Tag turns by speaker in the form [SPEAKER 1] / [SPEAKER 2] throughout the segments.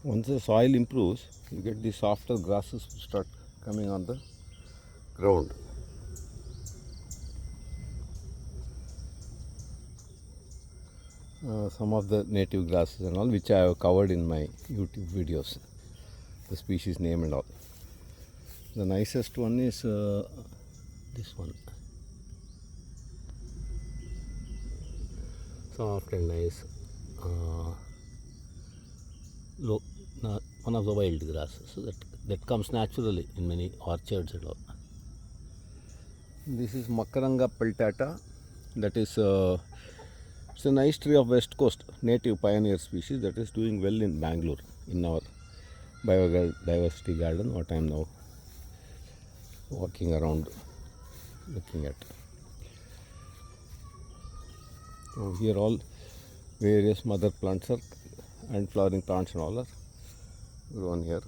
[SPEAKER 1] Once the soil improves, you get the softer grasses start coming on the ground. Some of the native grasses and all, which I have covered in my YouTube videos, the species name and all. The nicest one is this one. Soft and nice. One of the wild grasses that comes naturally in many orchards and all. This is Makaranga peltata. That is it's a nice tree of West Coast, native pioneer species that is doing well in Bangalore in our Biodiversity Garden, what I am now walking around looking at. So here all various mother plants are and flowering plants and all are grown here.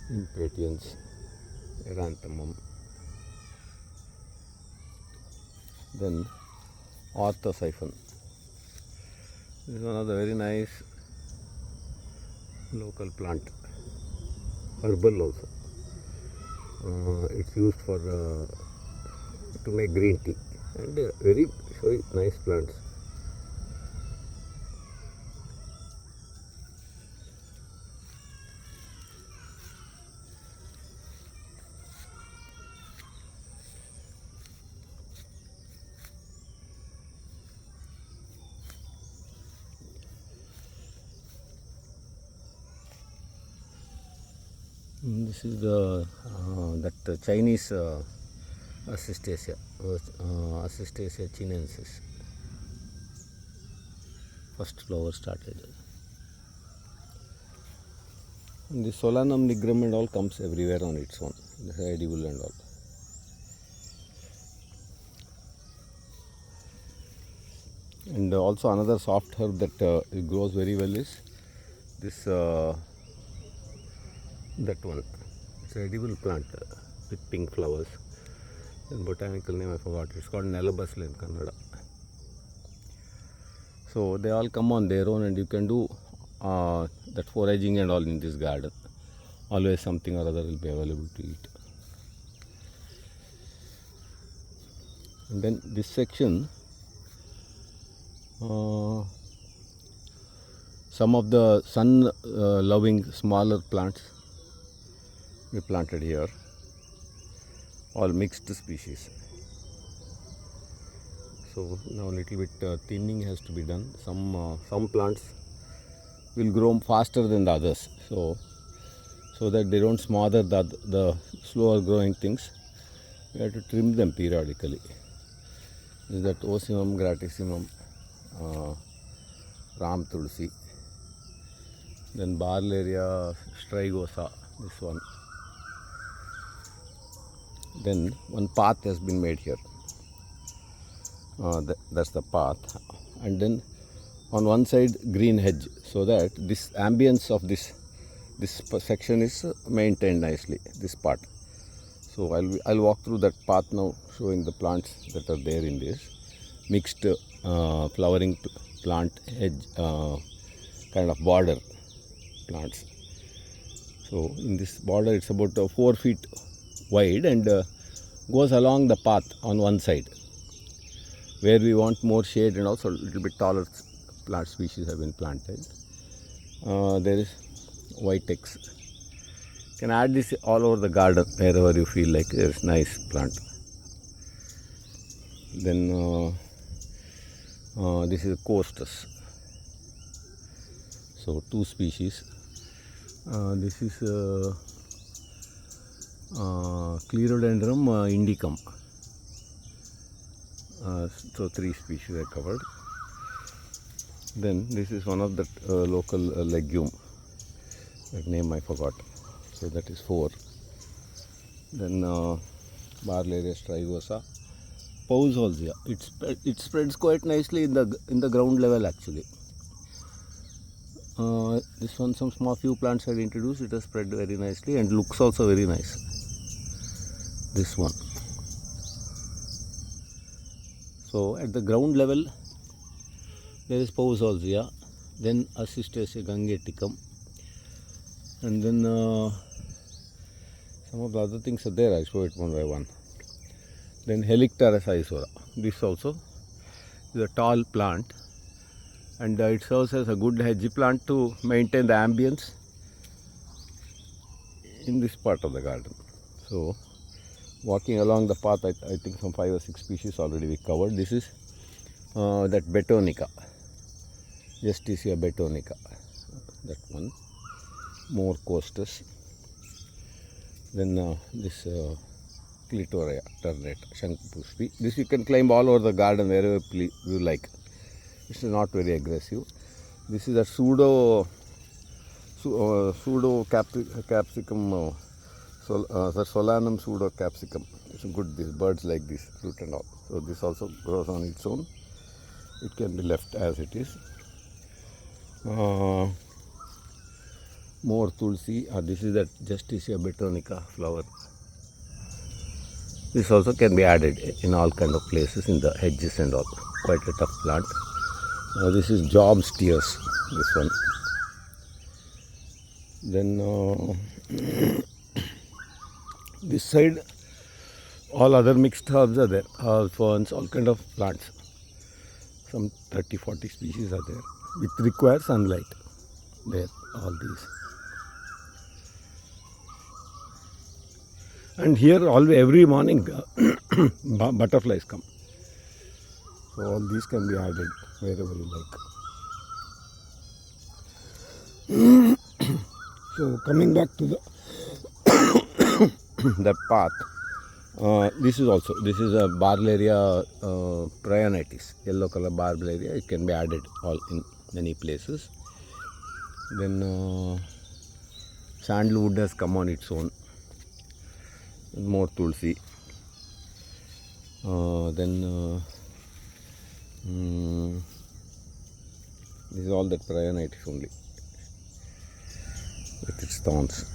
[SPEAKER 1] Impatiens, eranthemum, then orthosiphon. This is one of the very nice local plant, herbal also. It's used for to make green tea and very nice plants. This is the Chinese Assistaceae, Assistaceae chinensis. First flower started. And the Solanum nigrum and all comes everywhere on its own. This is edible and all. And also another soft herb that it grows very well is this that one. It's an edible plant with pink flowers. The botanical name I forgot. It's called Nelabasle in Kannada. So they all come on their own, and you can do that foraging and all in this garden. Always something or other will be available to eat. And then this section, some of the sun loving smaller plants we planted here, all mixed species. So now a little bit thinning has to be done. Some plants will grow faster than the others, so that they don't smother the slower growing things. We have to trim them periodically. This is that Ocimum gratissimum, Ram Tulsi, then Barlaria strigosa, this one. Then one path has been made here. That's the path, and then on one side green hedge, so that this ambience of this section is maintained nicely. This part. So I'll walk through that path now, showing the plants that are there in this mixed flowering plant hedge kind of border plants. So in this border, it's about 4 feet wide and goes along the path on one side. Where we want more shade and also a little bit taller plant species have been planted. There is Vitex. You can add this all over the garden wherever you feel like there is nice plant. Then this is Costus. So 2 species. This is Clerodendrum indicum. So 3 species I covered. Then this is one of the local legume. That name I forgot. So that is 4. Then Barlaria strigosa, Pausolzia. It spreads quite nicely in the ground level actually. This one, some small few plants I had introduced. It has spread very nicely and looks also very nice. This one. So at the ground level, there is Pausolzia. Then Assistacea gangeticum, and then some of the other things are there. I show it one by one. Then Helicteris isora. This also is a tall plant, and it serves as a good hedge plant to maintain the ambience in this part of the garden. So, walking along the path, I think some 5 or 6 species already we covered. This is that Betonica, Justicia betonica, that one. More costus. Then this Clitoria ternate, Shankpushpi. This you can climb all over the garden wherever you like. It's not very aggressive. This is a pseudo capsicum, the Solanum pseudo capsicum. It's good. These birds like this fruit and all. So this also grows on its own. It can be left as it is. More tulsi. This is that Justicia betonica flower. This also can be added in all kind of places in the hedges and all. Quite a tough plant. This is Job steers. This one. Then this side, all other mixed herbs are there. Herbs, ferns, all kind of plants. Some 30-40 species are there, which require sunlight. There, all these. And here, every morning, butterflies come. So all these can be added wherever you like. So coming back to the the path, this is a Barlaria prionitis, yellow color Barlaria. It can be added all in many places. Then sandalwood has come on its own. More tulsi. Then this is all that prionitis only with its thorns.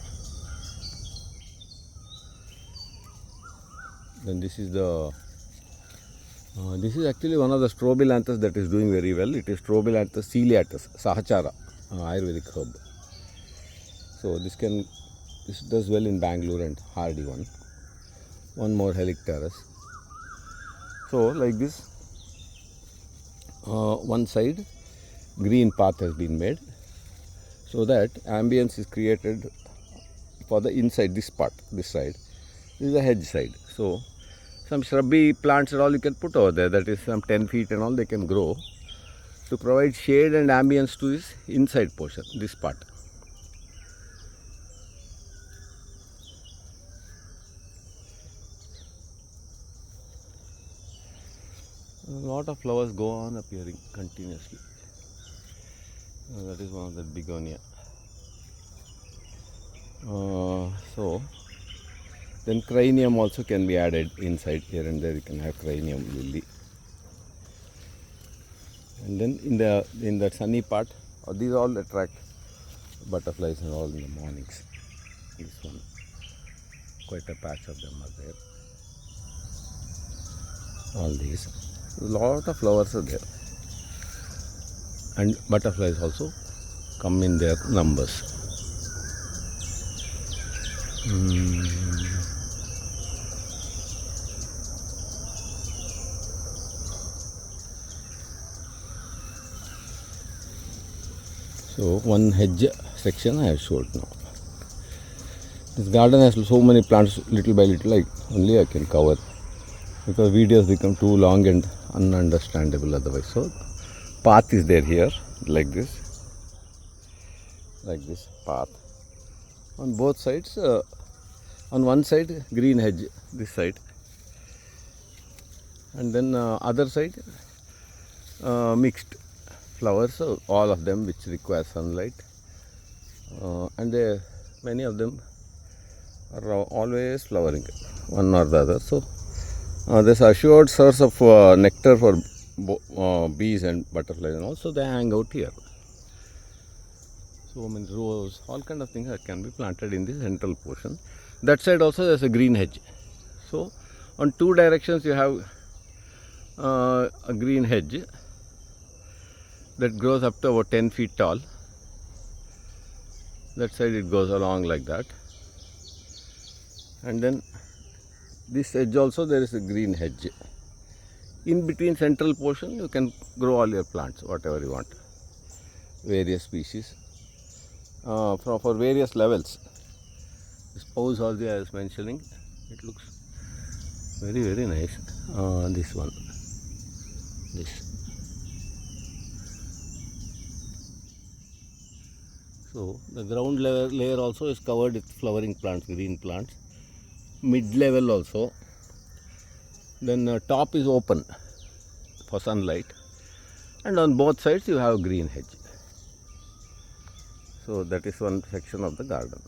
[SPEAKER 1] Then this is this is actually one of the strobilanthes that is doing very well. It is Strobilanthes ciliatus, Sahachara, Ayurvedic herb. So this does well in Bangalore and hardy one. One more Helicteris. So like this, one side green path has been made so that ambience is created for the inside, this part, this side. This is the hedge side. So some shrubby plants and all you can put over there, that is some 10 feet and all they can grow to provide shade and ambience to this inside portion, this part. A lot of flowers go on appearing continuously. That is one of the begonia. So then cranium also can be added inside. Here and there you can have cranium lily. And then in that sunny part, these all attract butterflies and all in the mornings. This one, quite a patch of them are there. All these. A lot of flowers are there, and butterflies also come in their numbers. So one hedge section I have showed now. This garden has so many plants, little by little only I can cover, because videos become too long and ununderstandable otherwise. So path is there here, like this path. On both sides, on one side green hedge, this side, and then other side mixed flowers, so all of them which require sunlight, and many of them are always flowering, one or the other. So there's assured source of nectar for bees and butterflies, and also they hang out here. So many rows, all kind of things that can be planted in the central portion. That side also there's a green hedge. So on two directions you have a green hedge, that grows up to about 10 feet tall. That side it goes along like that. And then this edge also there is a green hedge. In between central portion you can grow all your plants, whatever you want, various species for various levels. This pose also I was mentioning, it looks very nice. This one, this. So the ground layer also is covered with flowering plants, green plants. Mid level also. Then top is open for sunlight, and on both sides you have green hedge. So that is one section of the garden.